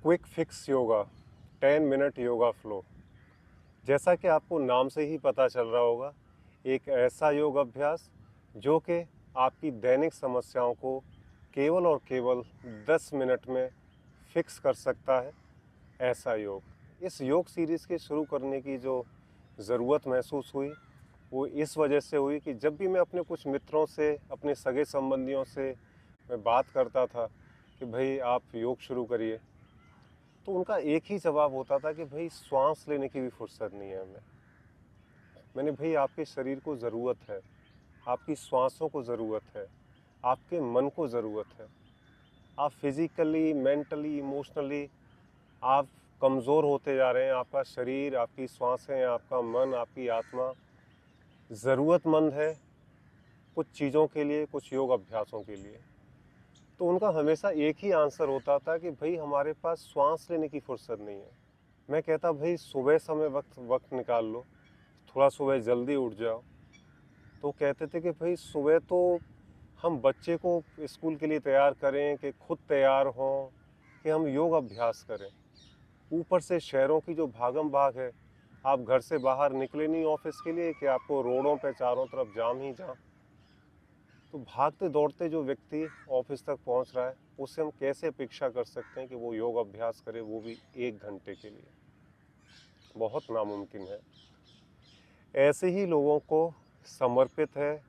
Quick fix yoga 10 minute yoga flow. जैसा कि आपको नाम से ही पता चल रहा होगा, एक ऐसा योग अभ्यास जो कि आपकी दैनिक समस्याओं को केवल और केवल 10 मिनट में फिक्स कर सकता है। ऐसा योग, इस योग सीरीज़ के शुरू करने की जो ज़रूरत महसूस हुई वो इस वजह से हुई कि जब भी मैं अपने कुछ मित्रों से, अपने सगे संबंधियों से मैं बात करता था कि भाई आप योग शुरू करिए, तो उनका एक ही जवाब होता था कि भाई श्वास लेने की भी फुर्सत नहीं है हमें। मैंने भाई आपके शरीर को ज़रूरत है, आपकी श्वासों को ज़रूरत है, आपके मन को ज़रूरत है। आप फिज़िकली, मेंटली, इमोशनली आप कमज़ोर होते जा रहे हैं। आपका शरीर, आपकी श्वासें, आपका मन, आपकी आत्मा ज़रूरतमंद है कुछ चीज़ों के लिए, कुछ योग अभ्यासों के लिए। तो उनका हमेशा एक ही आंसर होता था कि भाई हमारे पास श्वास लेने की फुर्सत नहीं है। मैं कहता भाई सुबह समय वक्त निकाल लो, थोड़ा सुबह जल्दी उठ जाओ। तो कहते थे कि भाई सुबह तो हम बच्चे को स्कूल के लिए तैयार करें कि खुद तैयार हों, कि हम योग अभ्यास करें। ऊपर से शहरों की जो भागम भाग है, आप घर से बाहर निकले नहीं ऑफिस के लिए कि आपको रोडों पे चारों तरफ जाम ही जाम। तो भागते दौड़ते जो व्यक्ति ऑफिस तक पहुंच रहा है, उससे हम कैसे अपेक्षा कर सकते हैं कि वो योग अभ्यास करे, वो भी 1 घंटे के लिए? बहुत नामुमकिन है। ऐसे ही लोगों को समर्पित है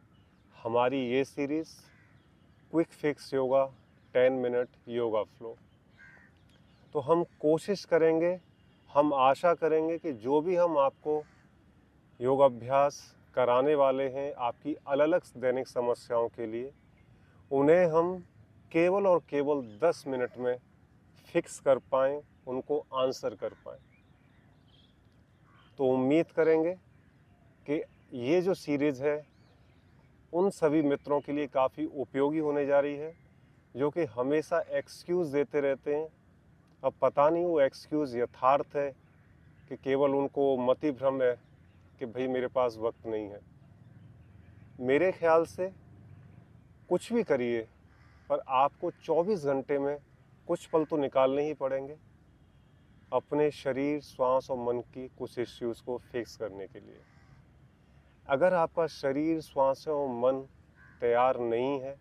हमारी ये series quick fix yoga 10 minute yoga flow. तो हम कोशिश करेंगे, हम आशा करेंगे कि जो भी हम आपको योग अभ्यास कराने वाले हैं आपकी अलग अलग दैनिक समस्याओं के लिए, उन्हें हम केवल और केवल 10 मिनट में फिक्स कर पाएँ, उनको आंसर कर पाएँ। तो उम्मीद करेंगे कि ये जो सीरीज़ है उन सभी मित्रों के लिए काफ़ी उपयोगी होने जा रही है जो कि हमेशा एक्सक्यूज़ देते रहते हैं। अब पता नहीं वो एक्सक्यूज़ यथार्थ है कि केवल उनको मति भ्रम है कि भाई मेरे पास वक्त नहीं है। मेरे ख्याल से कुछ भी करिए, पर आपको 24 घंटे में कुछ पल तो निकालने ही पड़ेंगे अपने शरीर, श्वास और मन की कुछ इश्यूज़ को फिक्स करने के लिए। अगर आपका शरीर, श्वासें और मन तैयार नहीं है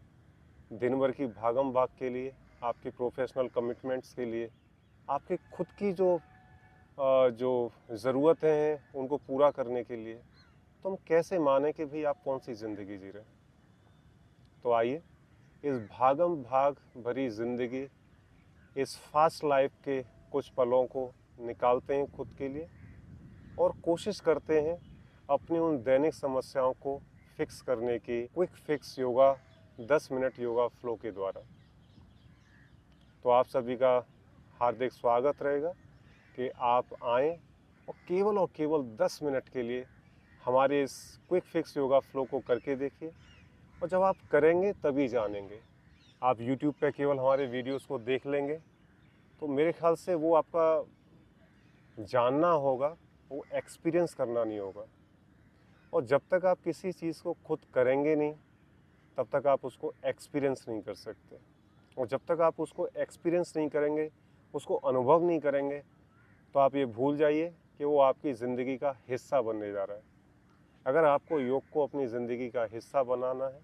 दिन भर की भागम भाग के लिए, आपके प्रोफेशनल कमिटमेंट्स के लिए, आपके खुद की जो ज़रूरतें हैं उनको पूरा करने के लिए, तो हम कैसे माने कि भाई आप कौन सी ज़िंदगी जी रहे हैं? तो आइए इस भागम भाग भरी ज़िंदगी, इस फास्ट लाइफ के कुछ पलों को निकालते हैं खुद के लिए और कोशिश करते हैं अपनी उन दैनिक समस्याओं को फिक्स करने की quick fix yoga 10 minute yoga flow के द्वारा। तो आप सभी का हार्दिक स्वागत रहेगा कि आप आएँ और केवल 10 मिनट के लिए हमारे इस क्विक फिक्स योगा फ्लो को करके देखिए। और जब आप करेंगे तभी जानेंगे। आप यूट्यूब पे केवल हमारे वीडियोस को देख लेंगे तो मेरे ख्याल से वो आपका जानना होगा, वो एक्सपीरियंस करना नहीं होगा। और जब तक आप किसी चीज़ को खुद करेंगे नहीं, तब तक आप उसको एक्सपीरियंस नहीं कर सकते। और जब तक आप उसको एक्सपीरियंस नहीं करेंगे, उसको अनुभव नहीं करेंगे, तो आप ये भूल जाइए कि वो आपकी ज़िंदगी का हिस्सा बनने जा रहा है। अगर आपको योग को अपनी ज़िंदगी का हिस्सा बनाना है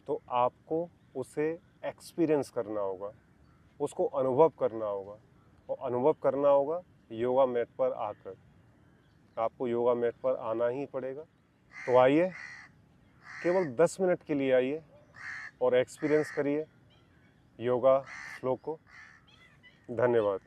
तो आपको उसे एक्सपीरियंस करना होगा, उसको अनुभव करना होगा। और अनुभव करना होगा योगा मैट पर आकर। आपको योगा मैट पर आना ही पड़ेगा। तो आइए, केवल 10 मिनट के लिए आइए और एक्सपीरियंस करिए योगा फ्लो को। धन्यवाद।